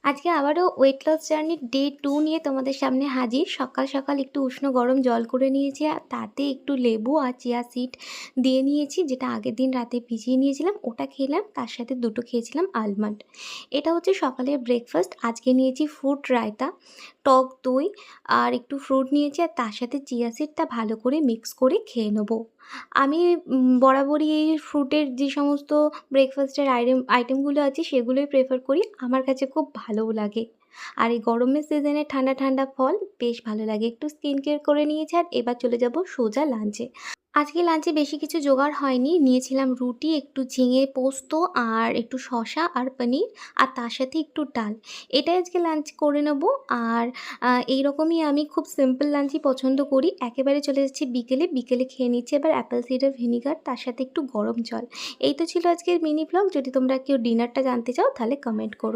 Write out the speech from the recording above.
আজকে আবারও weight loss জার্নির ডে 2 নিয়ে তোমাদের সামনে হাজির। সকাল সকাল একটু উষ্ণ গরম জল করে নিয়েছি, আর তাতে একটু লেবু আর চিয়া সিড দিয়ে নিয়েছি, যেটা আগের দিন রাতে ভিজিয়ে নিয়েছিলাম, ওটা খেলাম। তার সাথে দুটো খেয়েছিলাম আলমন্ড। এটা হচ্ছে সকালের ব্রেকফাস্ট। আজকে নিয়েছি ফ্রুট রায়তা, টক দই আর একটু ফ্রুট নিয়েছি, আর তার সাথে চিয়া সিডটা ভালো করে মিক্স করে খেয়ে নেবো। আমি বরাবরই এই ফ্রুটের যে সমস্ত ব্রেকফাস্টের আইটেমগুলো আছে সেগুলোই প্রেফার করি। আমার কাছে খুব ভালোও লাগে। আর এই গরমের সিজনে ঠান্ডা ঠান্ডা ফল বেশ ভালো লাগে। একটু স্কিন কেয়ার করে নিয়েছি, আর এবার চলে যাব সোজা লাঞ্চে। আজকে লাঞ্চে বেশি কিছু জোগাড় হয়নি। নিয়েছিলাম রুটি, একটু ঝিঙে পোস্ত আর একটু শসা আর পনির, আর তার সাথে একটু ডাল। এটাই আজকে লাঞ্চ করে নেব। আর এইরকমই আমি খুব সিম্পল লাঞ্চই পছন্দ করি। একেবারে চলে যাচ্ছি বিকেলে। বিকেলে খেয়ে নিচ্ছি এবার অ্যাপেল সিডার ভিনিগার, তার সাথে একটু গরম জল। এই তো ছিল আজকের মিনি ভ্লগ। যদি তোমরা কেউ ডিনারটা জানতে চাও তাহলে কমেন্ট করো।